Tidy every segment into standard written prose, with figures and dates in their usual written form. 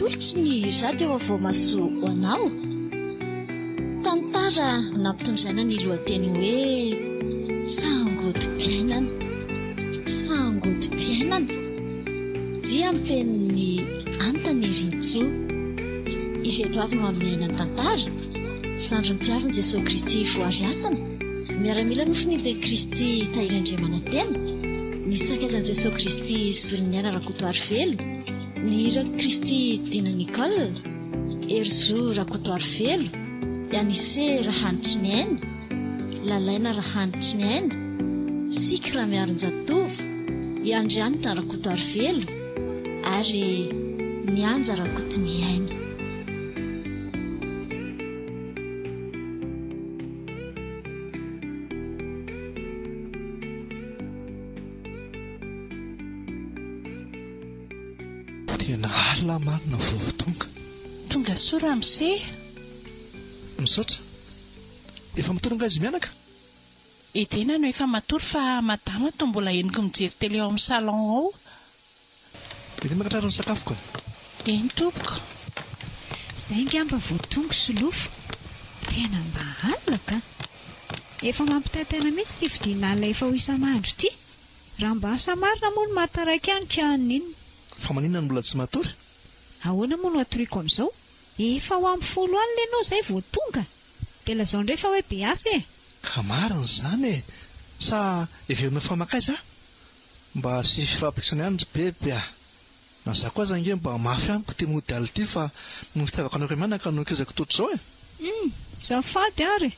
natolotry ny radio Voamasoa ho anao. Tantara nampitondraina ny lohateny hoe Sangodim-piainana. Sangodim-piainana dia ampen'ny Antany Rintsoa. Ireto avy no amin'ny tantara Sandro Mitiavana Jesosy Kristy voariasana, miaramila nofin'ide Kristy Tahiran-Andriamanantena, ny sakazan Jesosy Kristy Zoliniana Rakotoary Velo, ny Ira Kristy Dina Nicole, Erzo Rakotoary Velo, Yanise Rahanitry Niaina, Lalaina Rahanitry Niaina, Sikra Miaron-Jatovo, Iandrianita Rakotoary Velo, ary Nianja Rakotoniaina. Tena alina marina vao tonga. Tonga sora amse. Misaotra. Efa matory nga izy mianaka? Tena no efa matory fa madama to mbola eniko mijery tele ao amin'ny salon ao. Dia makatrarany sakafo koa. Eny tompoko. Izay ngamba vao tonga solofo. Tena mba alaka. Efa mampitaitana mihitsy ty fidinala efa ho isan'andro ty. Raha mba asa marina moa no mahataraiky any kianina iny. Fa maninona no mbola tsy matory? Ahoana moa no atoriako amin'izao? Efa ho amin'ny 10 alina ianao izay vao tonga. Dia lazao indray fa hoe be asa e. Ka marina izany e. Sa heverina famakaiza? Mba sy fifampikisany andro bebe a. Na za koa zange mba mafy amiko ty modely ty fa no fitiavako anao mianaka no kezako totr'izao e. Zafady ary.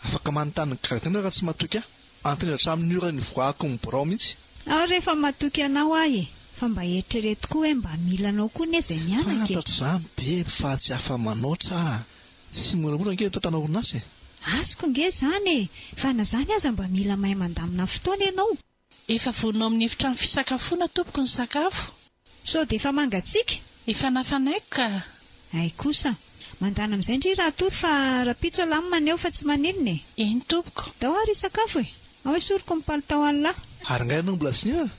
Afaka manontany karatena raha tsy matoky aho. Antony hatramin'ny ora ny voako ny borao mihitsy. Ao rehefa matoky anao ahy e. Fa mba eritrereto koa hoe mba mila anao koa ne izay mianaka e. Fantatr' izany bebe fa tsy afa manoatra. Sy moramora nge totanao orinasa e. Azoko nge izany e. Fa na izany aza mba mila mahay mandamina fotoana ianao. Efa vonao amin'ny efitrano fisakafoana tompoko ny sakafo. So dia efa mangatsiaka? Efa nafanaiko ka. Ay kosa. Mandana amin'izay ndry raha tory fa rapitso alamo maneo fa tsy maninona e. Eny tompoko. Dao ary sakafo e. Ao esoriko ny palitao an'lahy. Ary ngay anao mbola sy nina?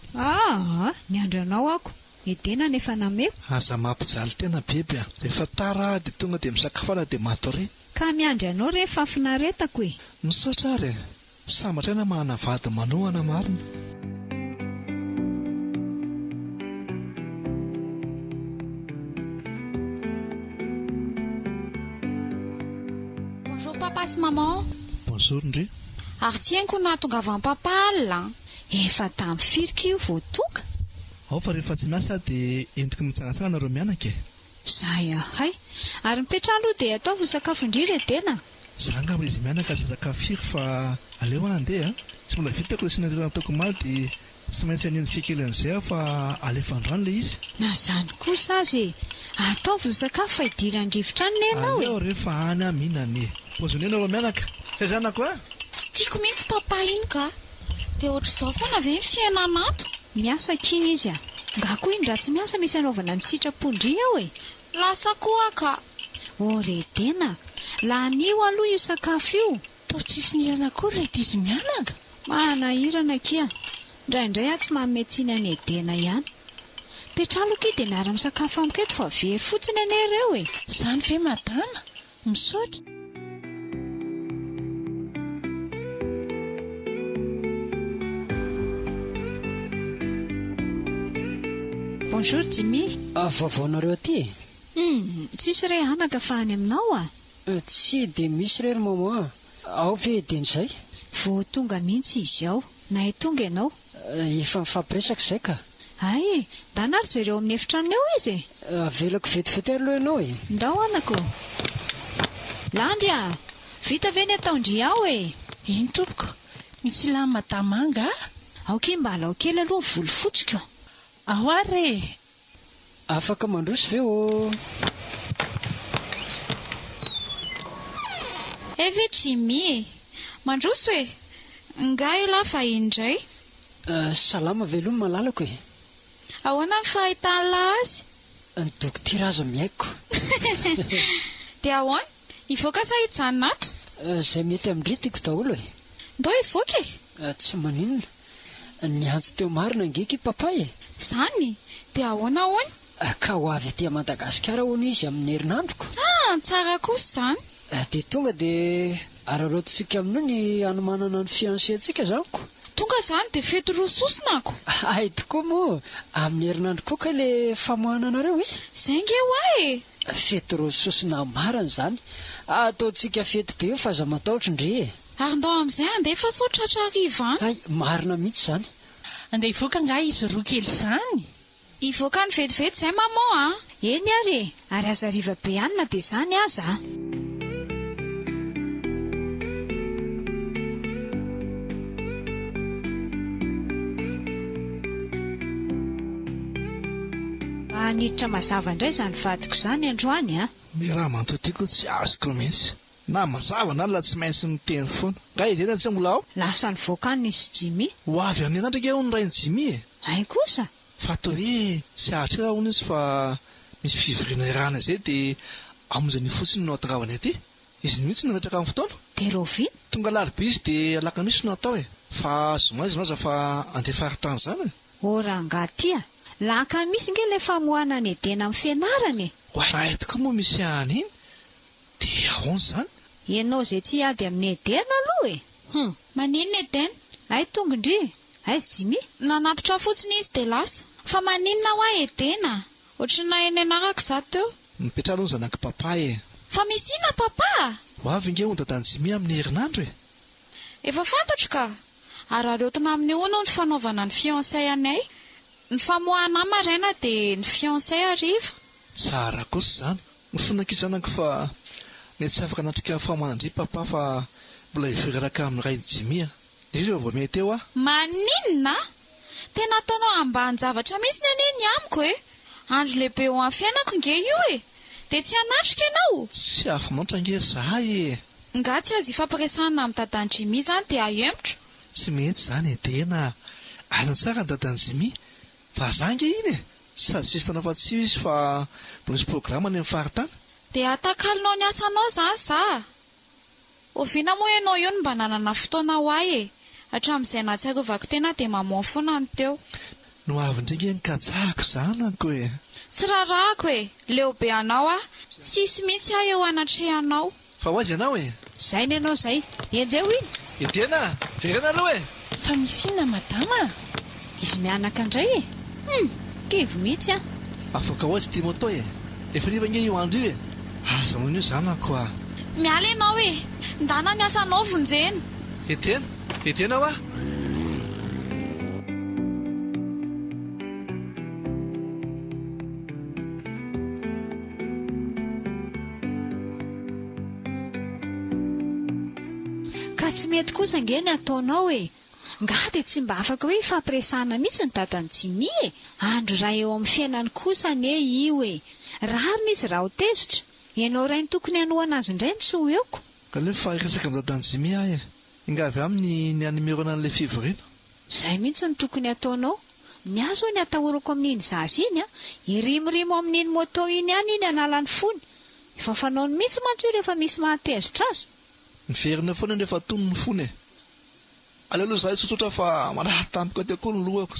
Ny andranao ako. Edena nefa nameko. Aza mampijaly tena bebe a. Rehefa tara dia tonga dia misakafana dia matory. Ka miandry anao rehefa finaretako e. Misaotra ary e. Sambatra aina mahana vady manohana marina. Bonjour papa sy maman. Bonjour ndry. Ary tianko nahatongavan'ny papa alina. Efa tamin'ny firika io vao tonga. Ao fa rehefa tsy miasa dia entiko mitsangatsangana nareo mianaka e. Zay ahay. Ary mipetra aloha dia ataovy sakafo indrindra tena. Za ngamba izy mianaka sy sakafo firy fa aleo andeha. Tsy mbola vitako dia sinareo ataoko maly dia tsy maintsy anenjika kely an'izay aho fa alefa androany ilay izy. Na izany kosa azy e. Ataovy sakafo fa idiran-drivotra any ianao e. Aleo rehefa any aho mihinana e. Pozony ianao mianaka. Izay zanako a? Tiako mihitsy papa iny ka. Dia ohatr'izao foana ve ny fiainana ato? Miasa kely izy a. Nga koa iny raha tsy miasa misy anaovana ny sitrapondry ao e. Lasa koa ka. Re tena. La anio aloha io sakafo io. Toa tsisy nirana koa rehetra izy mianaka. Manahirana kia. Indraindray aho tsy mametsiny any Edena ihany. Petraloka dia miara misakafo amiko eto fa very fotsiny ane ireo e. Izany ve madama? Misaotra. Bonjour Jimmy. Vaovaonareo aty? Tsisy ray anaka fa any aminao a? Tsy dia misy rery maman. Ao ve dian'izay? Vao tonga mihitsy izy ao. Na tonga ianao? Efa mifampiresaka izay ka. Ay, da nary jereo amin'ny efitrano eo izy e. Avelako vetivety aloha ianao e. Ndao anako. Landy a, vita ve ny ataondry ao e? Eny tompoko. Misy lany madamanga. Aoky mba alao kely aloha volo fotsika. Ao ary. Afaka mandroso ve o? Ve Jimmy e. Mandroso e. Nga io la fa indray. Salama veloma malalako e. Ahoana ny fahitana azy? Ny dokotera azo miaiko. Dia ahoana? Ivoaka sa hijanona ato? Izay mety amin'ireo tiako daholo e. Ndao ivoaka e? Tsy maninona. Ny antso teo marina angeka i papa e. Izany? Dia ahoana? Ka ho avy aty Madagasikara hono izy amin'ny herinandroko. Tsara kosa izany. Dia tonga dia ararotintsika aminao ny hanomanana ny fiancé-ntsika zaniko. Tonga izany dia fety rososonako. Ay tokoa moa, amin'ny herinandro koa ka ilay famohananareo e. Izay nge hoay. Fety rososona marina izany. Ataontsika fety be io fa aza matahotra indre. Ary ndao amin'izay andeha fa sao tratra hariva. Ay, marina mihitsy izany. Andeha hivoaka nga izy roa kely izany. Hivoaka ny vetivety izay maman. Eny ary aza riva be anina dia izany aza. Niditra mazava indray izany vadiko izany androany a. Ny raha mantotiako tsy azoko mihitsy. Na mazava na la tsy maintsy miteny foana. Nga idena tsy mbola ao? Lasa nivoaka nisy Jimmy. Ho avy amin'ny anandrika ho ny rainy Jimmy e. Ay kosa. Fa atao hoe tsy ahatra hono izy fa misy fivoriana irana izay dia amonjany fotsiny no atongavany aty. Izy mihitsy nanatraka amin'ny fotoana. Dia Rovi? Tonga laribe izy dia alakamisy no atao e. Fa zoma izy maza fa andeha faritany izany. Rangaty laka misy nge ilay famohana ny Edena amin'ny fianarany. Raha tokoa moa misy any iny dia ahoana izany? Ianao izay tsy hiady amin'ny Edena aloha e. Maninona Edena? Ay tongondry. Ay Jimmy. Nanatitra fotsiny izy dia lasa. Fa maninona ho ahy Edena? Ohatrana eny anarako izaho teo. Mipetrara hono zanaka papa e. Fa misy inona papa? Ho avy nge hono dadan'i Jimmy amin'ny herinandro e. Efa fantatro ka. Ary aretina amin'ny hono ny fanaovana ny fiancé anay. Ny famoahana maraina dia ny fiancé hariva. Tsara kosa izany. Mifonakizanako fa mety tsy afaka natrika famohanandry papa fa mbola hiveraraka amin'ny rainy Jimmy a. Dia ireo vao mety eo Maninona? Tena ataonao ambany zavatra mihitsy ny aneny amiko e. Andro lehibe eo amin'ny fiainako nge io e. Dia tsy hanatrika ianao? Tsy afa-manotra nge zahay e. Nga tsy azo ifampiresahana amin'ny dadan'i Jimmy izany dia ahempotra. Tsy mety izany Edena. Aina tsara ny dadan'i Jimmy. Fa zah nge iny e. Sady sisy tanafa-tsiho izy fa mbola misy programa any amin'ny faritany. Dia atakalinao ny asanao izany za. Oviana moa ianao io no mba nanana fotoana ho ahy e. Hatramin'izay na tsy arovako tena dia mamoha foana ny teo. No avy indray nge nikajahako zanako e. Tsy rarahako e. Leo be anao Tsisy mihitsy aho eo anatrehanao. Fa ho aiza ianao e? Zay ny ianao izay. Enjeo iny. Edena, verena aloha e. Fa misy inona madama? Izy mianaka indray e. Kivy mihitsy a. Afaka hoazy tia moto e. Efa riva nge io andro io e. Aza moa io zanako a. Miala ianao e. Ndana ny asanao vonjena. Edena wa? Ka tsy mety kosa nge ny ataonao e. Nga dia tsy mba afaka hoe ifampiresahana mihitsy ny dadan'i Jimmy e. Andro raha eo amin'ny fiainany kosa ane io e. Rarina izy raha ho tezitra. Ianao ray ny tokony hanohana azy indray ny tsy ho eoko. Ka ilay fa iresaka amin'ny dadan'i Jimmy ahy e. Ingavy aminy ny animerona an'ilay fivoriana. Izay mihitsy ny tokony ataonao. Ny azo ny atahorako amin'iny zaza iny irimorimo amin'iny moto iny ihany iny analany fony. Efa fanaony mihitsy mantsy rehefa misy mahatezitra azy. Miverina foana rehefa tonony ny fony e. Aleo aloha zahay tsotsotra fa maraha tampoka teo koa ny lohako.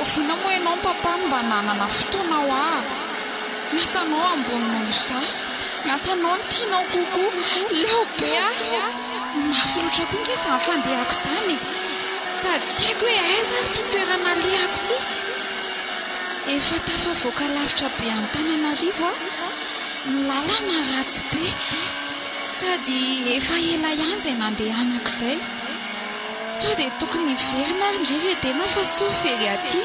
Oviana moa ianao papa mba nanana fotoana ho ahy. Nasanao amboniny izaho. Nasanao ny tianao kokoa. Leo be mafilotra koa nge izany fandehako izany. Sady tsy haiko hoe aiza ty toerana alehako ty. Efa tafavoaka lavitra be amin'ny Tananarivo ny lalana ratsy be. Sady efa ela ihany izay nandehanako izay. Sao dia tokony hiverina indray Edena fa sao very aty.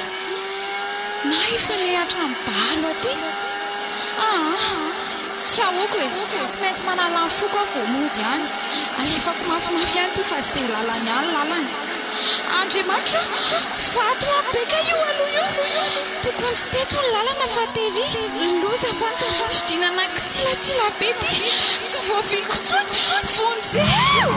Na efa ilay hatrany-balo aty. Tsy ahoako e. Tsy maintsy manala ny foko aho vao mody ihany. Alefako mafimafy ihany ty fa tsy dia lalany ihany lalany. Andriamanitra, vato abeka io aloha io. Tokony tsy teto ny lalana fa tery. Loza fa fidinana tsilatsila be ty. Tsy voaviliko tsony. Vonjeo!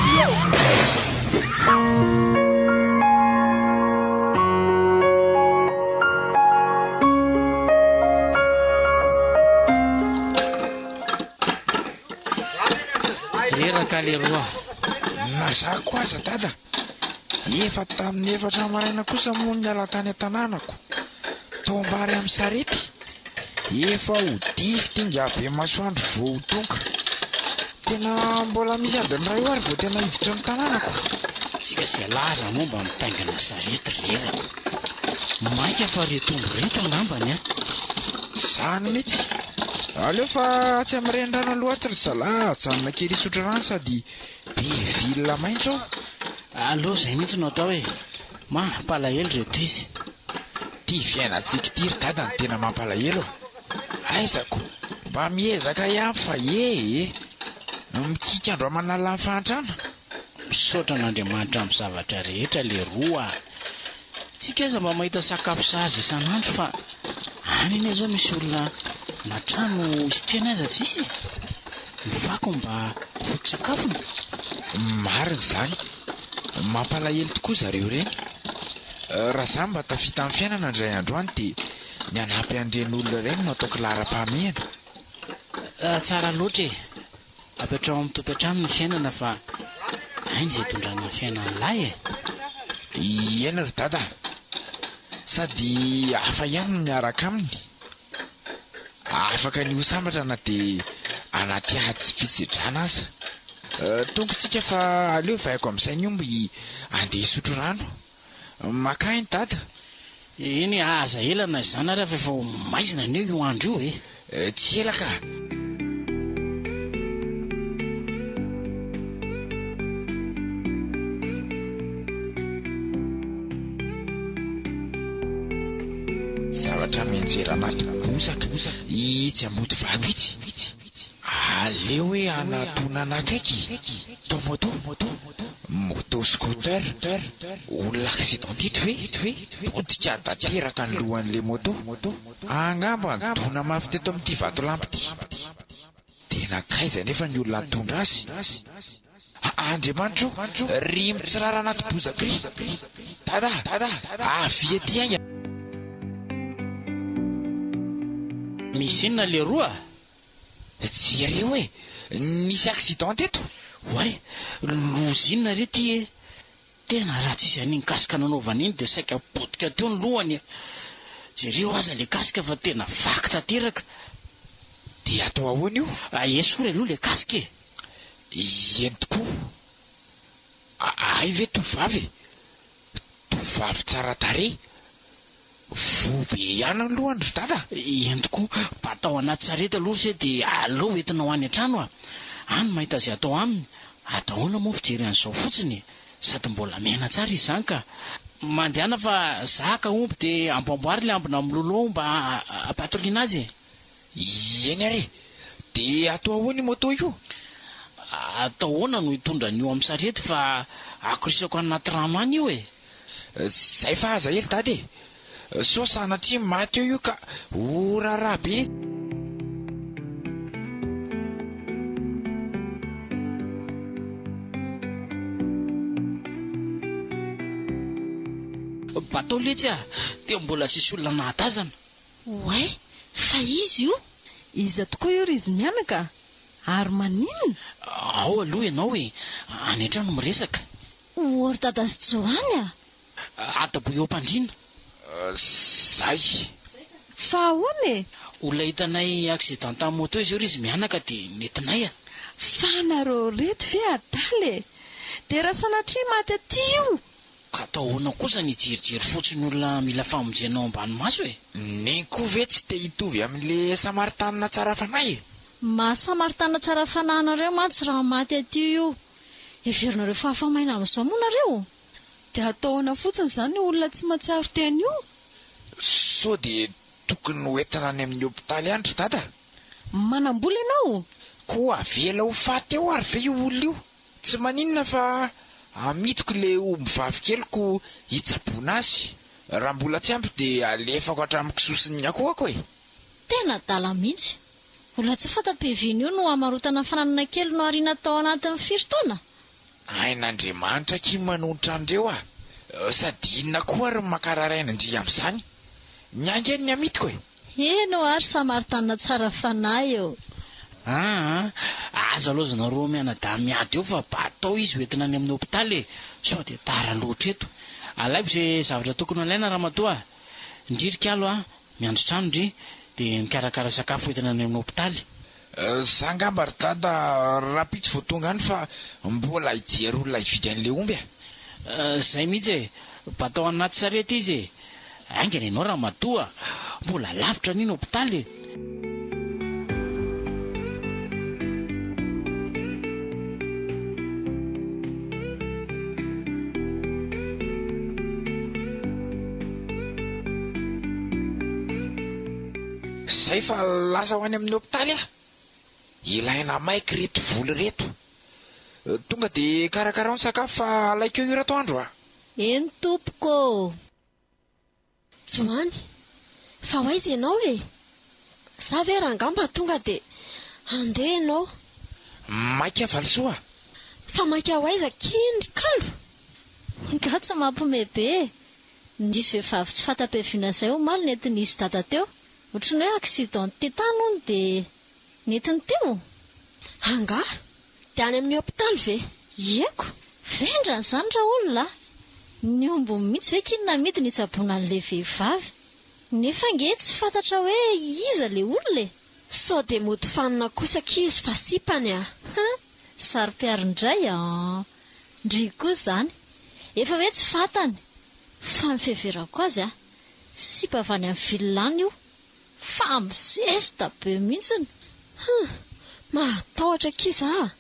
Reraka le roa. Nazako aza dada. Efa tamin'ny 4 maraina kosa moa ny alatany an-tanànako. Tombary amin'ny sarety. Efa ho dify inga be masoandro vao ho tonga. Tena mbola misy adiny ray oary vao tena hiditra ny tanànako. Tsika sy laza moa mba mitaingana sarety reraka. Maika fa retombo reto angambany a. Zany mihitsy. Aleo fa tsy amirendrana loatra ry zalahy, janona kely isotro rano sady be vilona maintso ao. Allo zay mihitsy no atao hoe mampalahelo reto izy. Ty fiainantsika ty ry dada ny tena mampalahelo. Aizako, mba miezaka ihany fa mikika andro amanala ny fahantrana. Misaotra an'Andriamanitra amin'ny zavatra rehetra le roa. Tsika aza mba mahita sakafo sahaza isan'andro fa any iny zao misy olona matrano isitrena aza tsisy. Mivako mba foto-tsakafony. Marina zany. Mampalahelo tokoa zareo reny. Raha zany mba tafita amin'ny fiainana indray andro any dia ny anampy an'ireny olona reny no ataoko laharam-pahamehana. Tsara loatra e. Apetrao amin'ny tokantrano ny fiainana fa ainy izay tondrana ny fiainana lahy e. Eny ry dada. Sady hafa ihany no miaraka aminy. Afaka ny sambatra na dia anaty ady sy fisedrana aza. Tongotsika fa aleo vaiko amin'izay omby andeha hisotro rano. Makainy dada. Iny aza elana izany rehefa efa maizina anio io andro io e. Tsy ela ka. Zavatra mianjera anaty bozaka itsy ambody vato itsy. Aleo hoe anatonana akaiky. Moto scooter. Olona accidentity hoe podika dateraka ny lohan'le moto. Angamba dona mafy teto amin'ity vato lampy ty. Tena kaiza nefa ny olona nitondra azy. Andriamanitro, rimitry sy rara anaty bozaka ry. Dada, avy ety ainy. Misy inona le roa? Jery hoe nisy accident eto. Oay, lozinina re ty tena raha tsisy an'iny kasika nanaovana iny dia saika potika teo ny lohany. Jereo aza le kasika fa tena vaky tanteraka. Dia atao ahoana io? Esory aloha le kasika e. Eny tokoa. Ay ve tovavy tsara tarehy. Vobe ihany ny lohany ry dada. Eny tokoa, mba atao anaty sarety aloha se dia aleo entina ho any an-trano a. Any mahita izay atao aminy. Ataona moa fijery an'izao fotsiny. Sady mbola miaina tsara izany ka. Mandehana fa zaka omby dia amboamboary le ambina miloloha mba ampatoriana azy. Eny are. Dia atao ahoana io moto io? Atao ahoana no hitondra an'io amin'ny sarety fa akorisako anaty rano any io e. Zay fa aza hely dada e. So sanatria maty eo io ka orara be. Batao letsy a, dia mbola sisy olona nahatazana. Oay, fa izy io? Iza tokoa io ry izy mianaka? Ary maninona? Ao aloha ianao e, any an-trano miresaka. Ory dada sy Joany a? Atabo eo am-pandriana. Zay. Fa ahoana e? Olona hitanay accident amin'ny moto izy io ry izy mianaka dia nentinay a. Fa nareo reto ve adala e? Dia raha sanatria maty aty io? Ka atao ahoana kosa ny jerijery fotsiny olona mila famonjenao ambanimaso e. Neny koa ve tsy te hitovy amin'le Samaritanina tsara fanahy e? Samaritana tsara fanahy nareo mantsy raha maty aty io. Heverinareo fahafamaina amin'izao moa nareo? Dia atao ahoana fotsiny izany olona tsy mahatsiaro teny io? So dia tokony hoentina any amin'ny hopitaly any ry dada. Manambola ianao? Koa avela ho faty eo ary ve io olona io? Tsy maninona fa amitiko le omby vavy keliko hitsaboana azy. Raha mbola tsy ampy dia alefako hatramin'ny kisosin'ny akohako e. Tena dala mihitsy. Olona tsy fanta-peviny io no hamarotana fananana kely no ariana tao anatin'ny 5 taona. Ain'Andriamanitra ky manohitra andreo sady inona koa ary makararaina indri amin'izany. Ny angeny ny amitiko Eno ary samaritana tsara fanahy eo. Aza aloha zanareo mianadahy miady eo fa batao izy hoentina any amin'ny hôpitaly sao dia tara loatra eto. Alaiko izay zavatra tokony alaina ramatoa. Indririka alo miandry trano indri dia mikarakara sakafo hoentina any amin'ny hôpitaly. Zangamba ry dada rapitsy vao tonga any fa mbola hijery olona hividy an'ilay omby Zay mihitsy batao anaty sarety izy. Aingana ianao ramatoa, mbola lavitra niny hôpitaly. Zay fa lasa ho any amin'ny hôpitaly ilaina maiky reto voly reto. Tonga dia karakara ny sakafo fa alaiko eo atoandro Eny tompoko. Joany, fa hoaiza ianao Za ve rangamba tonga dia andeha ianao. Maika valisoa. Fa maika hoaiza kindry kalo. Gatsa mampomebe. Nisy vehivavy tsy fatapeviana izay omaly nentin'izy dada teo. Ohatrany hoe accident tetany hono dia nentiny teo. Anga? Dia any amin'ny hôpitaly ve? Eko, vendrany izany ra olona. Ny ombony mihitsy ve kinona mety nitsaboana an'ilay vehivavy. Nefa nge tsy fantatra hoe iza ilay olona Sao dia mody fanina kosa kizy fa sipany Sary-piarindray Ndry koa izany. Efa hoe tsy fantany. Fa ny fiheverako azy sipa avy any amin'ny vilany io. Fa mizesta be mihitsiny. Matahotra kiza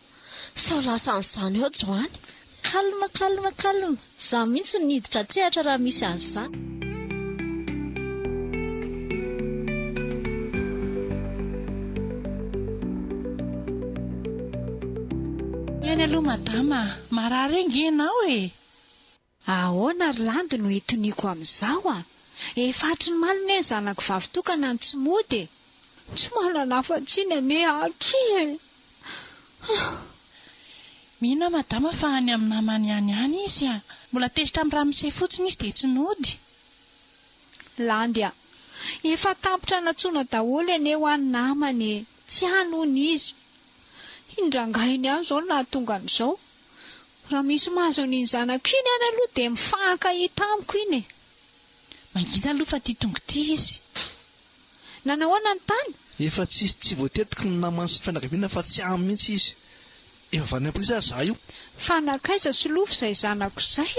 sao lasa an'izany eo Joany. Kalma. Za mihitsy niditra tsehatra raha misy an'izany. Eny aloha madama, marary engy ianao Ahoana ry landy no hitoniko amin'izao Efa hatry ny malina ny zanako vavy tokana ny tsy mody. Tsy manana afa-tsiny ane aky Mihina madama fa any amin'ny namany ihany izy Mbola tezitra amin'ny ramose fotsiny izy dia tsy nody. Landy efa tampotra natsoina daholo ane ho any namany. Tsy hanony izy. Indrangahiny ihany izao nahatonga an'izao. Raha misy mahazo an'iny zanako iny any aloha dia mifankahita amiko iny Mangina aloha fa tia tonga ity izy. Nanahoana ny tany? Efa tsy voatetiko ny namany sy fianakaviana fa tsy aminy mihitsy izy. Efa avy any am-polisa za io. Fanakaiza solofo izay zanako izay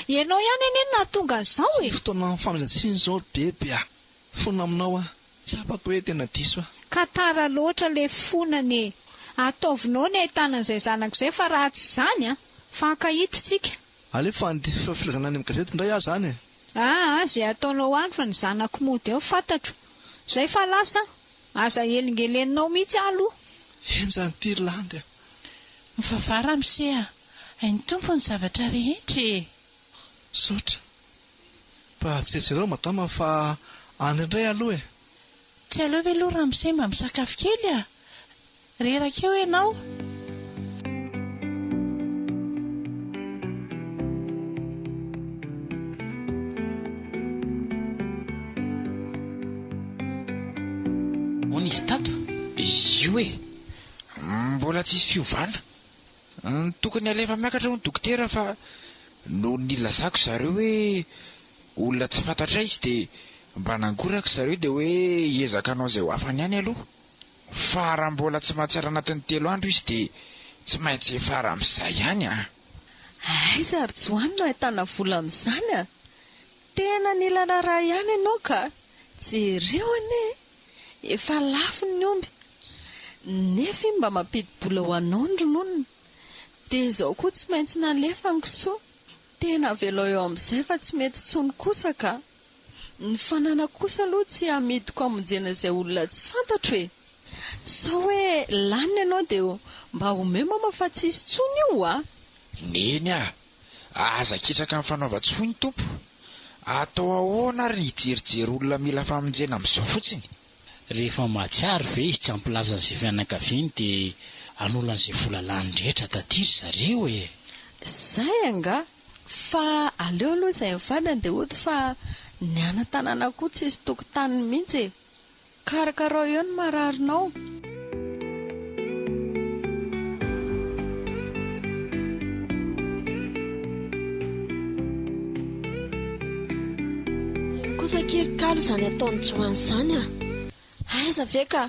Ianao ihany ane nahatonga an'izao Tsy fotoana famezatsiny izao bebe Fona aminao Tsapako hoe tena diso Ka tara loatra le fonany Ataovinao ny ahitanan''izay zanako izay fa raha tsy izany fankahitsika. Alefa andifa filazana any amin'ny gazety indray zany Izay ataonao any fa ny zanako mody eo fantatro. Izay fa lasa aza elingelenao mihitsy aloha. Enjany ty landy Mivavara miseha hainy tompo ny zavatra rehetra Sotra Mba tsy jereo madama fa any indray aloha Tsy aleo ve aloha ramose mba misakafo kely Reraka eo ianao. Honisy tato? Io mbola tsisy fiovana. Tokony alefa miakatra ho ny dokotera fa no nilazako zareo hoe olona tsy fantatra izy dia mba nangoraka zareo dia hoe hiezaka anao izay ho afany ihany aloha. Fa raha mbola tsy mahatsara anatin'ny 3 andro izy dia tsy maintsy efara amin'izay ihany Aiza ry Joany no ahitana vola amin'izany Tena nilana raha ihany ianao ka jereo ane efa lafo ny omby. Nefa mba mampidi-bola ho anao ny ronono. Dia izao koa tsy maintsy nalefa ny kisoa. Tena velao eo amin'izay fa tsy mety tsony kosa ka. Ny fanana kosa aloha tsy hamidiko hamonjena izay olona tsy fantatro sao hoe lanina ianao dia mba homema fa tsy isy tsony io Neny aza kitraka amin'ny fanaova-tsony tompo. Atao ahoana ary hijerijery olona mila famonjena amin'izao fotsiny. Rehefa mahatsiaro ve izy tsy ampilazan'izay fianakaviany dia an'olana izay vola lany rehetra tatiry zareo Zay anga, fa aleo aloha izay mivadany dia ohatra fa ny ana-tanàna koa tsisy tokotany mihitsy. Karakarao eo ny mararinao. Kosa kirikalo izany ataony Joany izany a. Aiza ve ka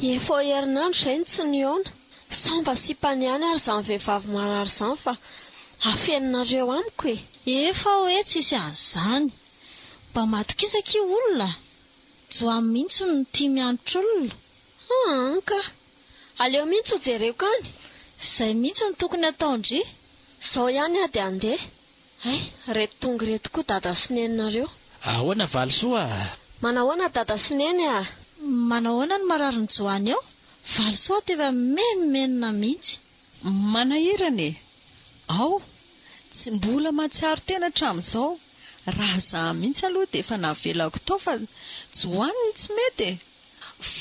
efa herinandro izay tsy nihaona. Samba sipany ihany ary izany vehivavy marary izany fa afeninareo amiko e. Efa hoe tsisy azany. Mba matokisaka io olona. Joany mihitsy no tia mianatra olona. Anka. Aleo mihitsy ho jereko any. Izay mihitsy no tokony ataondry. Izao ihany a dia andeha. Ay, reto tonga reto koa dada sy neninareo. Ahoana Valisoa? Manahoana dada sy neny a? Manahoana ny marariny Joany eo? Valisoa teva menomenina mihitsy. Manahirana e. Ao, tsy mbola matsiaro tena hatramin'izao. Raha za mihitsy aloha dia efa navelako tao fa Joany tsy mety e.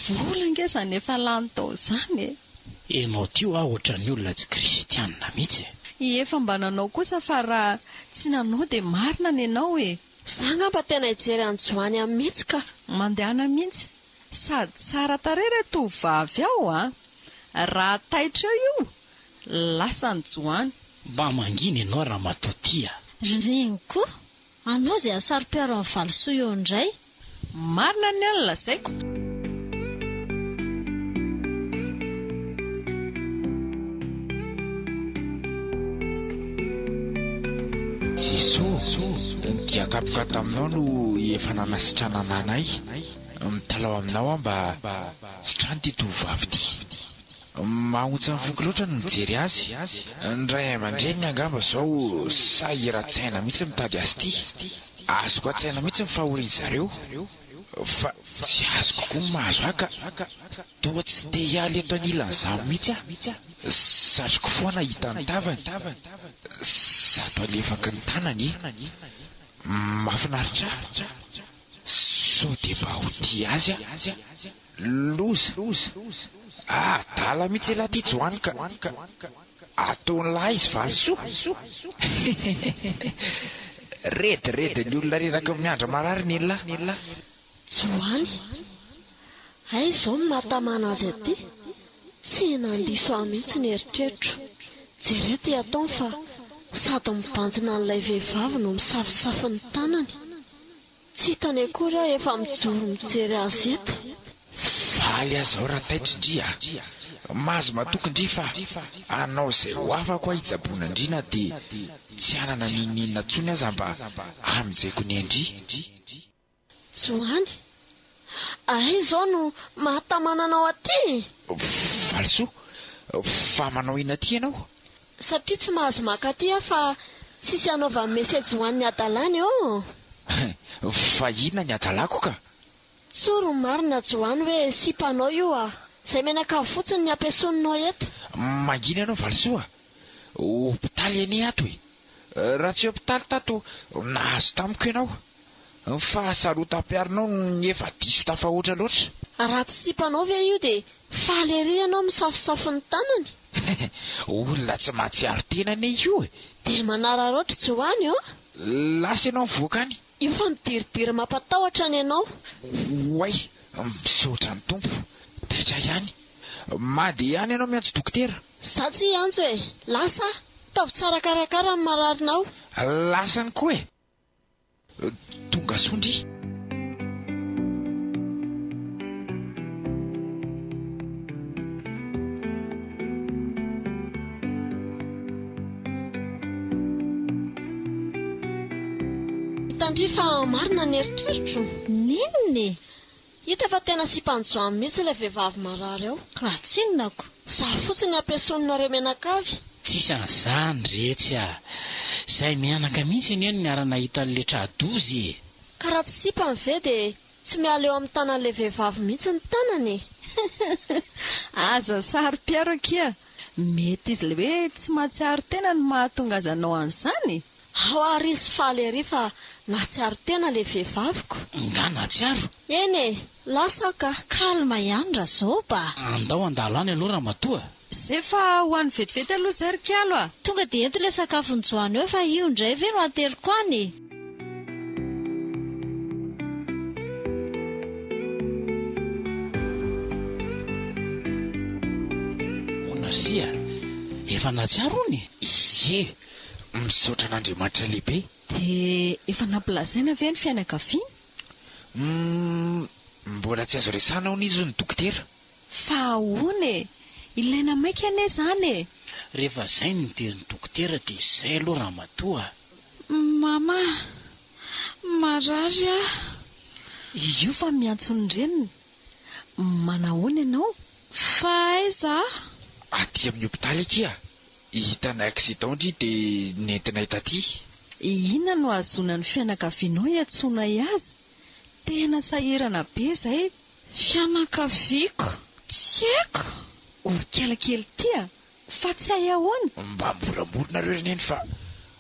Vola ngeza efa lany tao izany e. Enao tio ohatra ny olona tsy kristianina mihitsy e. Efa mba nanao kosa fa raha tsy nanao dia marina ny ianao e. Za ngamba tena hijery any Joany amin'ny mihitsy ka. Mandehana mihitsy. Sady tsara tarehy ry tovovavy ao a. Raha taitra eo io, lasa ny Joany. Mba mangina ianao raha matotia. Reny koa. Anao izay asaro-piaro amin'ny Valisoa eo indray. Marina ny alina lazaiko. Dia kapoka taminao no efa nanasitrana anay. Mitalao aminao aho mba sitrany ty tovovavy ty. Mahontsa mivoky loatra no mijery azy. Ny ray aman-dreny angamba izao sahiran-tsaina mihitsy mitady azy ty. Azoko an-tsaina mihitsy ny fahoriany zareo. Fa tsy azoko koa ny mahazo haka. Toa tsy te hialy eto anilan'izany mihitsy aho. Satroko foana hita ny tavany. Zato alefaka ny tanany. Mahafinaritra. So dia mba ho tia azy a. Loza. Dala mihitsy lahy ty Joany ka. Ataony lahy izy Valisoa. Redy ny olona reraka miandra marary ny lahy. Joany? Ay, izao no mahatamana azy aty. Tsy nandiso ahy mihitsy ny eritreritro. Jereo ty ataony fa sady mibanjina an'ilay vehivavy no misafisafy ny tanany. Tsy hitany akory aho efa mijoro mijery azy eto. Valy azaho raha taitra indria. Mahazo matokondry fa anao izay ho afako aho hitsaboana indrina dia tsy anana ninina tsony aza mba amin'izayko ny andry. Joany? Ay, izao no mahatamana anao aty. Valisoa, fa manao ina aty ianao? Satria tsy mahazo maka aty aho fa tsisy anaovany mese Joany ny adalany eo. Fa inona ny adalako ka? Tsoro marina Joany hoe sipanao io a. Izay menaka fotsiny ny ampiasonao eto. Mangina ianao Valisoa? Hopitaly anie ato e. Raha tsy hopitaly tato nahazo tamiko ianao. Fahasarotam-piarinao ny efa diso tafahoatra loatra. Raha tsy sipanao ve io dia faly ery ianao misafisafy ny tanany. Olona tsy mahatsiaro tena anie io e. Dia manararoatra Joany eo. Lasa ianao mivoaka any. Io fa midiridiry mampatahotra ny ianao. Oay, misaotra ny tompo. Taitra ihany. Mady ihany ianao miantso dokotera. Za tsy hiantso e. Lasa taovy tsara karakara ny mararinao. Lasany koa e. Tonga sondry. Hitandry fa marina ny eritreritro. Ninone? Hita fa tena sipan'ny Joany mihitsy ilay vehivavy marary ao. Raha tsinonako. Za fotsiny ampiasonareo menakavy. Tsisy an'izany rehetra. Izay mianaka mihitsy eny ny ara-nahita an'ilay tradozy. Ka raha tsy sipany ve dia tsy miala eo amin'ny tanan'ilay vehivavy mihitsy ny tanany. Aza saro-piaro kia. Mety izy le hoe tsy mahatsiaro tena ny mahatonga azy anao an'izany. Ao ary izy faly ery fa nahatsiaro tena ilay vehivaviko. Nga nahatsiaro? Eny e, lasa ka. Kalma ihany raha izao ba. Andao andalo any aloha raha matoa. Zay fa ho an'ny vetivety aloha zary kialo a. Tonga dia eto ilay sakafony Joany eo fa io indray ve no ateriko any. Onasia, efa natsaro ony? Ie, misaotra an'Andriamanitra lehibe. Dia efa nampilazaina ve ny fianakaviana? Mbola tsy azo resana ho n'izy ny dokotera. Fa ahoana e? Ilaina maika ane zany e. Rehefa zay ny dirin'ny dokotera dia izay aloha Ramatoa. Mama, marary ah. Io fa miantsony reniny. Manahoana ianao? Fa aiza? Aty amin'ny hopitaly aty a. Hitana accident ndry dia nentina itaty. Inona no azonan'ny fianakavianao iantsona azy? Tena sahirana be zay. Fianakaviako? Tsy haiko. Orikala kely ty a. Fa tsy hay ahoana. Mba moramorona reo reneny fa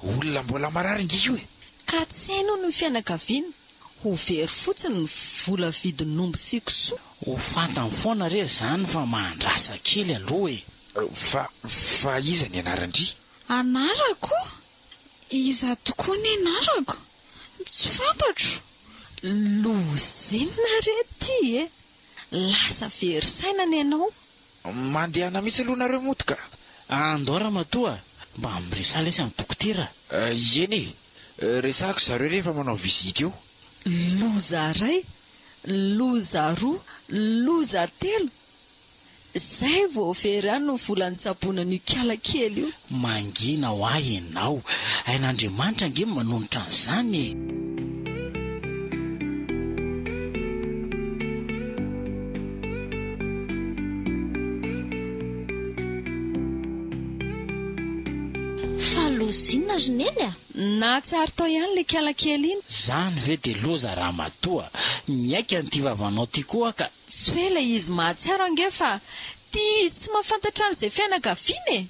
olona mbola marary ngy io e. Ka tsy haino ny fianakaviana. Ho very fotsiny ny vola vidin'omby sikoso. Ho fantany foana re zany fa mahandrasa kely aloha e. Fa iza ny anarandry? Anarako? Iza tokoa ny anarako? Tsy fantatro. Lozenina re ty e. Lasa very saina ny ianao. Mandehana mitsy aloha nareo motoka. Andao Ramatoa, mba miresala isy amin'ny dokotera. Eny e, resako zareo rehefa manao vizity eo. Loza ray, loza roa, loza telo. Zay vao very any no volan'ny sabonan'io kiala kely io. Mangina ho ahy ianao, ain'Andriamanitra ange manonotra an'izany e. Lozina rineny a? Na tsary tao ihany le kiala kely iny. Zany ve dia loza Ramatoa, miaika ny ty vavanao ty koa ka. Tsy hoe ilay izy mahatsiaro ange fa ty tsy mahafantatra an'izay fianakaviana e.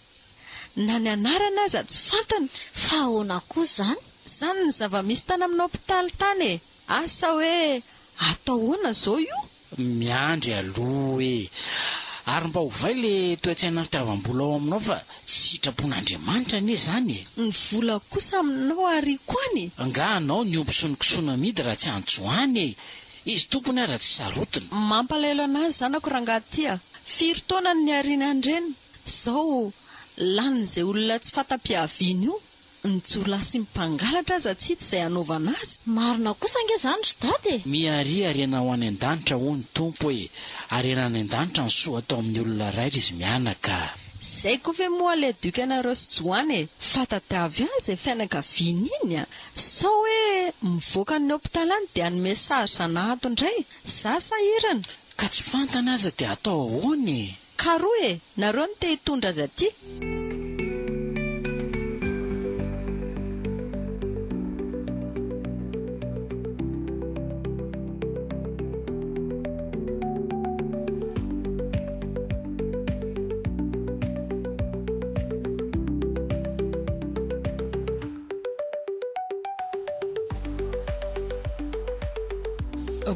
Na ny anarana aza tsy fantany. Fa ahoana koa zany? Zany ny zava-misy tany amin'ny hopitaly tany e. Asa hoe atao ahoana zao io? Miandry aloha e. Ary mba hovay le toe-tsaina fitiavam-bola ao aminao fa sitrapon'Andriamanitra anie zany e. Ny vola kosa aminao ary koany. Nga anao ny omby sy ny kisoana midy raha tsy anjoany e. Izy tompony ara tsy sarotiny. Mampalahelo anazy zanako rangaty a. Firy taona ny arianany reny. Zao lanin'izay olona tsy fatam-piaviana io. Nijoro sy mpangalatra aza tsy hita izay anaovana azy. Marina kosa ange zany ry dady e. Miariana ho any an-danitra ho ny tompo e. Ariana any an-danitra ny soa atao amin'ny olona raitra izy mianaka. Zay koa ve moa le dikana Rosy-Joany e. Fatatavy azy e fianakaviana iny a. Sao hoe mivoaka ny hopitaly any dia ny mesazy zanahato indray. Za sahirana. Ka tsy fantana aza dia atao ahoana e. Karoa e, nareo ny te hitondra azy aty.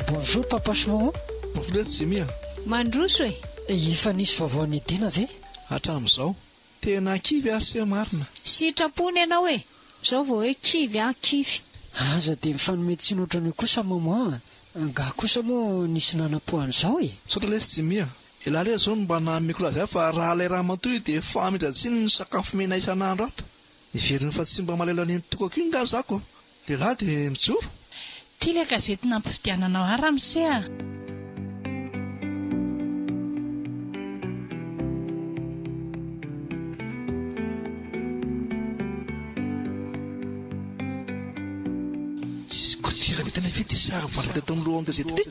Bonjour papa Simon. Bonjour Jimmy. Mandroso e. Efa nisy vaovao ny dina ve? Hatramin'izao tena kivy ary sy marina. Sitrapony ianao e. Zao vao hoe kivy kivy. Aza dia mifanomety tsy notra ny kosa mama. Nga kosa moa nisy nanampohan'izao e. Saotra lesy Jimmy. Ilale zao no mba nameko lazay fa raha ilay Ramatoa dia famidratsiny ny sakafo mena isan'andro ato. Iveriny fa tsy mba malelo any tokako iny nga zako. Lehilahy dia mijoro. Ty le gazety nampividiananao ara-mise a. Tsisy kotsira tena fety sary valaka teto amin'ny lohan'ny gazety.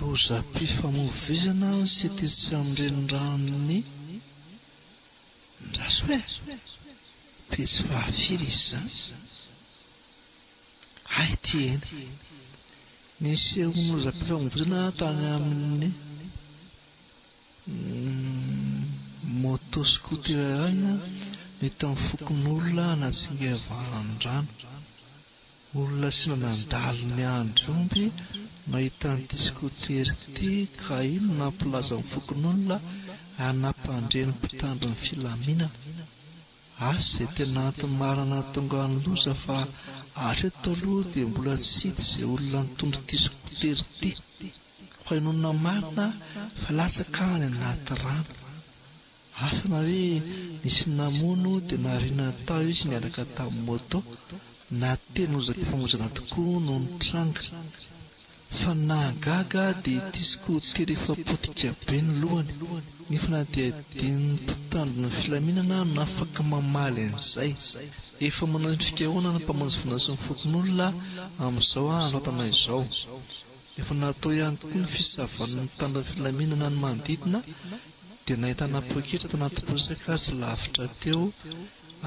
Lozam-pifamoivoizana sy tetsy amin'ny renirano ndraso hoe petsy fahafiry izy zany. Ay ty eny nisy lozam-pifamoivoizana tany amin'ny motoskotera mety amin'ny fokon'olona anatsingevana-drano. Olona sina nandalo ny andro omby mahita ny diskotera ity ka ino nampilaza ny fokon'olona Hanapandreny mpitandro ny filaminana. Asa izay tena antony marana tonga ny loza fa hatreto aloha dia mbola tsy hita izay olona nitondro ity skotery ity. Fa inona marina fa latsaka any anaty rano. Asa na hoe nisy namono dia nariana tao izy niaraka tamin'ny moto na teny ozaka famojana tokoa no nitranga. Fa nahagaga dia ity skotery efa potika be ny lohany. Nefa na dia adin'ny mpitandro ny filaminana no afaka mamaly an'izay. Efa manao ny fikahoana ny mpamonjy sy ny fokon'olona amin'izao anatana izao. Efa natao ihany koa ny fisavan'ny mitandro ny filaminana ny manodidina dia nahitana poketra tao anaty bozaka tsy lavitra teo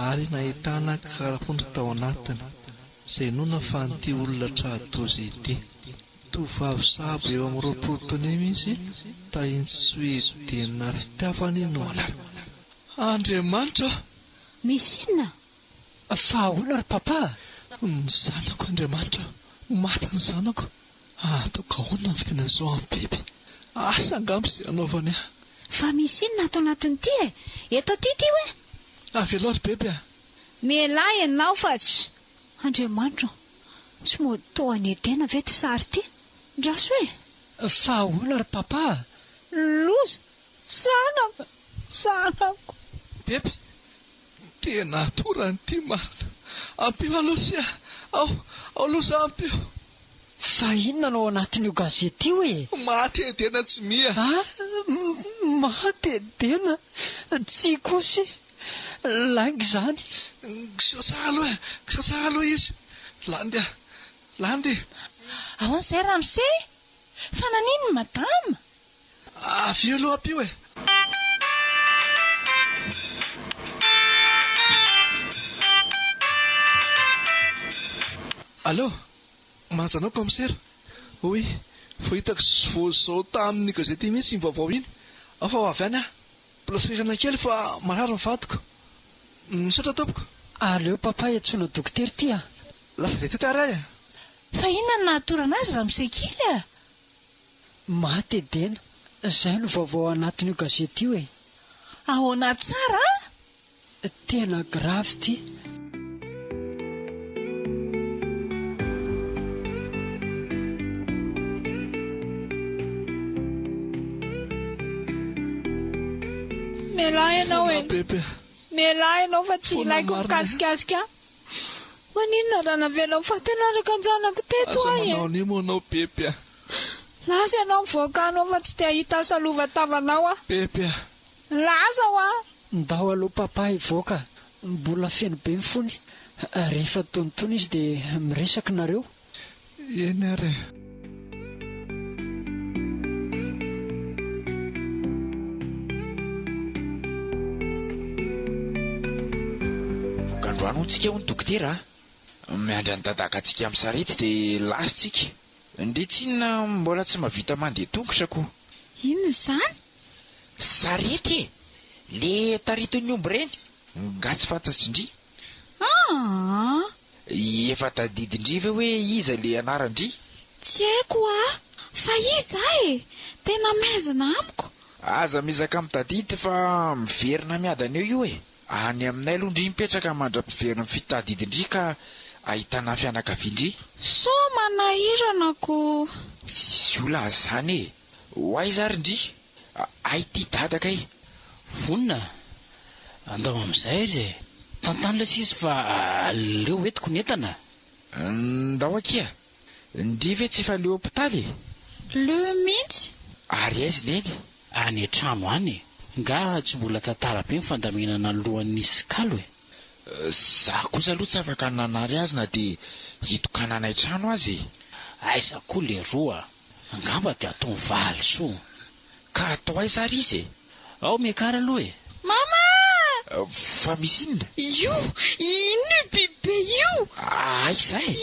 ary nahitana karapondro tao anatiny. Izay nona fa an'ity olona trahadozy ity. Tovavy sahabo eo amin'ny 20 taona mihitsy tahiny Suedena fitiavany no ala. Andriamanitra! Misy inona? Fa ahoana ry papa? Ny zanako Andriamanitra, maty ny zanako. Ataoko ahoana ny fiainan'izao amin'ny biby? Asa angamba izay anaovany ahy. Fa misy inona ato anatin'ity e? Eto aty ity hoe? Avy aloha ry bebe a. Mialahy ianao fa tsy. Andriamanitra, tsy mody toa anedena ve ty sary ity? Ndraso hoe? Fa ahoana ry papa? Loza! Zanako! Bebe, tena atorany ity marina. Ampio aloha sia. Ao loza ampio. Fa inona no ao anatin'io gazety io hoe? Maty edena tsy mia. Maty edena? Tsy kosy. Laingy izany. Kisasa aloha izy. Landy. Ahoana izay Ramose? Fa nanino madama? Avy aloha ampio e. Allô? Manjanao komisera? Oui, fahitako zao tamin'ny gazety mihitsy ny vaovao iny. Afa avy any aho. Mbola sirana kely fa marary ny vadiko. Misaotra tompoko. Aleo papa iantsoana dokotera ty a. Lasa dia tety aray. Fa inona nahatorana azy Ramose kely a? Maty edena. Izay no vaovao anatin'io gazety io e. Ahoana tsara? Tena grave ty. Mialahy ianao e. Mialahy ianao fa tsy ilaiko mikasikasika. Maninona raha navelao fa tena araka anjanako teto ahy e. Manao nimo anao bebe. Lasa ianao mivoaka anao fa tsy te ahita salova-tavanao a. Bebe. Lasa ho a. Ndao aloha papa hivoaka. Mbola feno be ny fony. Rehefa tonotony izy dia miresaka nareo. Eny ary. Androano antsika ho ny dokotera miandry ny dadaka antsika amin'ny sarety dia lasintsika. Ndretsinona mbola tsy mahavita mandeha tongotra ko. Inona izany? Sarety le tariton'ny omby reny nga tsy fantatsindry. Efa tadidindry ve hoe iza le anarandry? Tsy haiko a. Fa iza e? Tena maizina amiko. Aza mizaka mitadiditra fa miverina miadana eo io e. Any aminay aloha ndry mipetraka mandra-piverina fitadidindry ka ahitana fianakaviandry. So manahirana ko. Tsy ola azany e. Ho aiza ary ndry? Aity dadaka e. Vonina. Andao amin'izay izy e. Tantany lay sisy fa leo entiko ny entana. Ndao akia. Ndry ve tsy efa leo hopitaly? Leo mihitsy. Ary aiza leny? Any an-trano any. Nga tsy mbola tantara be ny fandaminana ny lohan'ny sikalo e. Za kosa aloha tsy afaka nanary azy na dia hitokananay trano azy. Aiza koa le roa. Angamba dia atao valy so. Ka atao aiza ary izy e? Ao miakara aloha e. Mama! Fa misy inona? Io! Ino bibe io? Aiza e?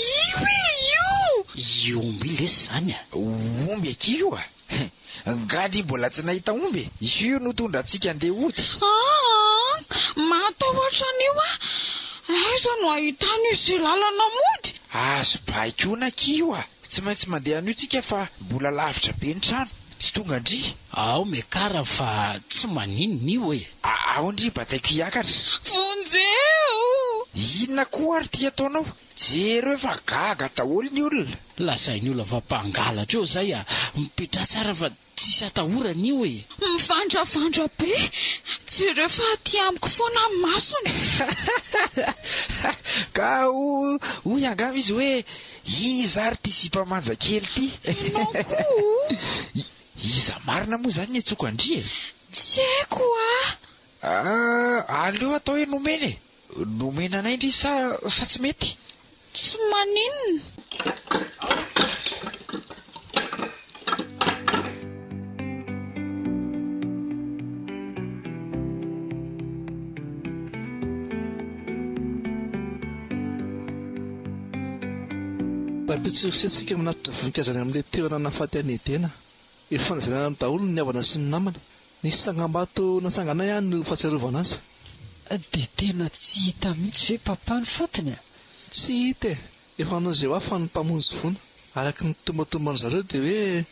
Io! Omby lesy zany a. Omby aky io a? Ngandry mbola tsy nahita omby. Io no tondra antsika andeha ody. Matahotra an'io a. Aiza no ahitany izay lalana mody? Azo baikona aky io a. Tsy maintsy mandeha an'io tsika fa mbola lavitra be ny trano. tsy tonga ndry. ao mekara fa tsy maninona io e. Ao ndry bataiko hiakatra. Vonjeo! Inona koa ary ty ataonao? Jereo efa gaga daholo ny olona. Lasain'ny olona fa mpangalatra eo zay mipitra tsara fa tsisy atahorana io e. Mivandravandra be. Jereo fa aty amiko foana amin'ny masony. Ka hoy angamba izy hoe iza ary ty sipa-manja kely ty. Iza marina moa zany ny tsoko andry e. Tsy haiko Aleo atao hoe nomena e. Nomena anay ndry sa tsy mety? Tsy maninona. Raha mpitsirisitsika manatitra vonikazana amin'ilay toerana nahafaty any Edena. Efa fanazanana daholo ny havana sy ny namana. Nisy sangambato natsanganay any no fahatsiarovana azy. Dia tena tsy hita mihitsy ve papa ny fotony a? Tsy hita e. Efa anao izay hafa ny mpamonjy vona. Araka ny tombatomban'ny zareo dia hoe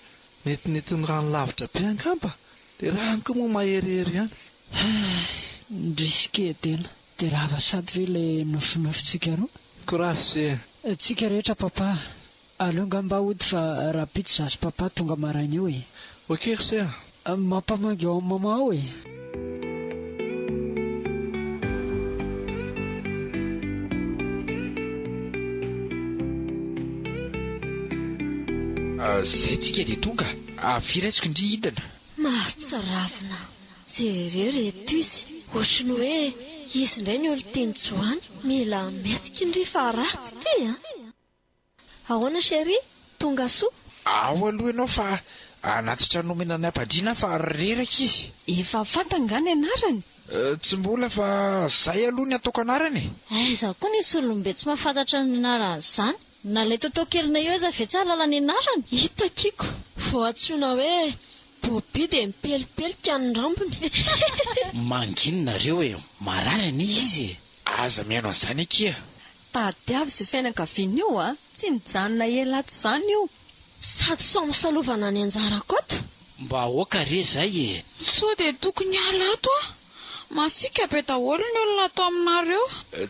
netinety ny rano lavitra be angamba. Dia raha koa moa maherihery ihany. Ndrisika Edena. Dia rava sady ve ilay nofinofintsika roa? Korasy e. Tsika rehetra papa. Aleo ngamba hody fa raha pity zasy papa tonga maraina eo e. Okey ry sea. Mampamangy ao amin'ny mama ao e. Zay tsika dia tonga. Aviraisiko indry hidana. Mahatsiravina. Jereo reto izy. Ohatrany hoe izy indray ny olo tiany joany. Mila metsika indry fa ratsy ty Ahoana chéri? Tonga soa? Ao aloha ianao fa anatitra nomena ny ampadriana fa reraka izy. Efa fantanga ny anarany? Tsy mbola fa zay aloha ny ataoko anarany. Izaho koa nisy olombe tsy mahafantatra ny anaran'izany. Na ilay totokelina eo iza ve tsy ahalala ny anarany? Hitakiko. Vao antsoina hoe Bobi dia mipelipelika ny rambony. Manginonareo e. Mararany izy. Aza mihaino an'izany akia. Tady avy sy fianakaviana io tsy mijanona ela ato izany io. Sady soa salovana ny anjara koto. Mba aoka re zay e. Sao dia tokony hiala ato Masika be daholo ny olona ato aminareo.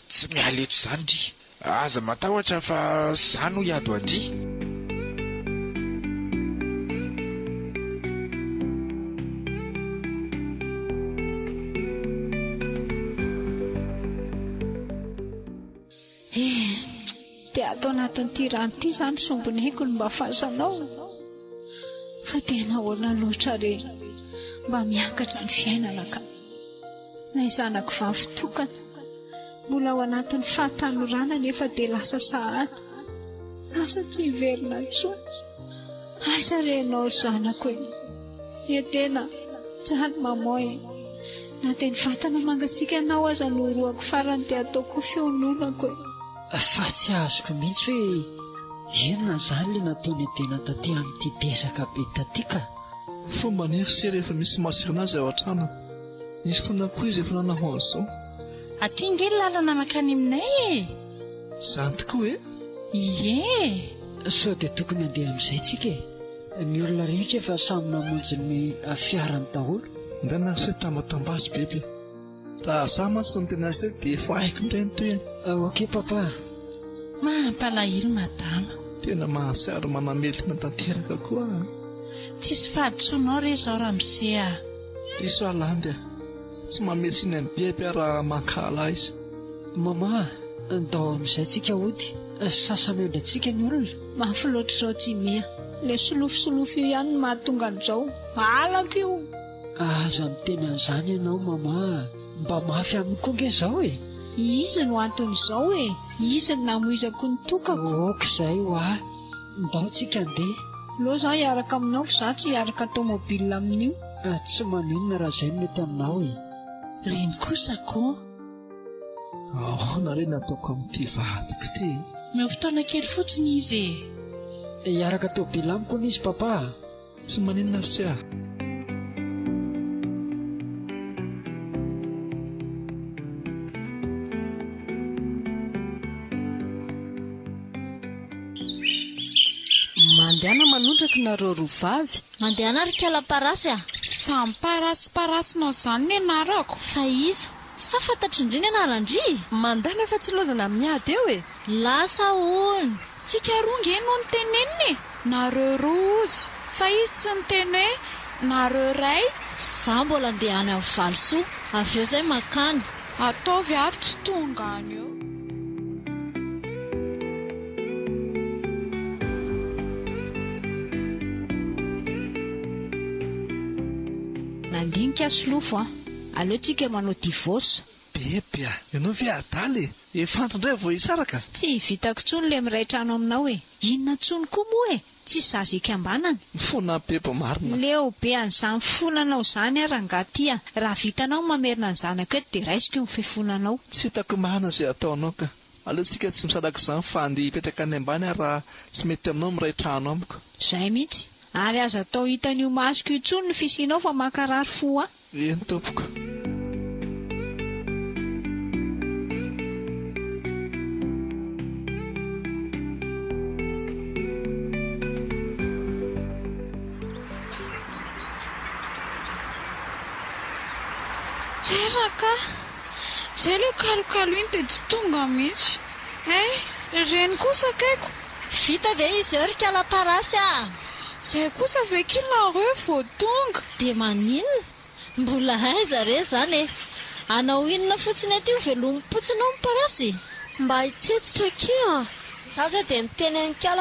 Tsy miala eto izany ndry. Aza matahotra fa zany ho hiado andry. Dia ato anatin'ity rano ity izany sombony haiko ny mba fahasanao. Fa tena ahoana loatra re mba miakatra ny fiainana ka. Na zanako vavy tokana mbola ao anatin'ny fahatanorana nefa dia lasa sahady. Lasa tsy hiverina intsony. Asa renao zanako e. Tena jany mamoy. Na dia ny vatana mangatsiaka anao aza no roako farany dia ataoko fiononako e. Fa tsy azoko mihitsy hoe inona izany ilay nataony Edena taty amin'ity desaka be taty ka. Fomba niry rehefa misy masirina azy ao an-trano. Nisy fotoana koa izy efa nanao an'izao. Aty nge lalana makany aminay e. Izany tokoa e. Ie. Sao dia tokony handeha amin'izay tsika e. Ny olona rehetra efa samy namonjy ny fiarany daholo. Nday narisy tambatambazy bebe. Raha za mantsy ny tena azy dia efa haiko indray ny toy. Okey papa. Mampalahelo madama. Tena mahatsiaro manamelina tanteraka koa. Tsisy fahadisoanao re zao Ramsea. Diso alandy tsy mametsiny ny bebe raha mankala izy. Mama, ndao amin'izay tsika hody. Sasany ondratsika ny olona. Mafy loatra izao tsy mia. Ilay solofisolofy io ihany no mahatonga an'izao. Alako io. Aza miteny an'izany ianao mama. Mba mafy aminy koa nge izao e. Izy no anton'izao e. Izy no namoizako ny tokako. Izay ho ndao tsika andeha. Leo zaho hiaraka aminao fa za tsy hiaraka tômôbilina amin'io. Tsy maninona raha izay mety aminao e. Reny kosa koa. Nareo nataoko amin'ity vadiko ty. Meo fotoana kely fotsiny izy e. Hiaraka tômôbila amiko n'izy papa. Tsy maninona ry Mandehana manondraka nareo roa vavy. Mandeha na ry kala-parasy Samy parasiparasinao izany ny anarako. Fa iza? Sa fantatry indriny anarandry? Mandana fa tsy lozana miady eo e. Lasa hono. Tsika roa nge no niteneniny. Nareo roa ozy. Fa izy tsy niteny hoe nareo ray. Za mbola andeha any amin'ny valosoa. Avy eo izay makany. Ataovy ary tsy tonga any eo. Nandinika solofo aleotsika manao divorce. Bebe ianao ve adaly efa antondray vao hisaraka. Tsy vitako tsony le miray trano aminao e. Inona tsony koa moa e. Tsy zazika ambanana. Fona bebe marina. Leo be an'izany fonanao zany arangaty raha vitanao mamerina ny zanaka eto dia raisiko ny fifonanao. Tsy hitako mahana izay ataonao ka. Aleotsika tsy misaraka izany fa andeha hipetraka any ambany raha tsy mety aminao miray trano amiko. Izay mihitsy. Ary aza atao hitan'io masoko io tsony ny fisianao fa mankarary fo Eny tompoko. Reraka. Izay le kalokalo iny dia tsy tonga mihitsy. Reny kosa akaiko. Vita ve izy eo ry kala-parasy Izay kosa ve kilareo vao tonga. Dia maninona? Mbola aiza re zany e. Anao inona fotsiny aty ho velomim-potsinao ny parasy? Mba hitsetsitra kea. Za dia miteny any kala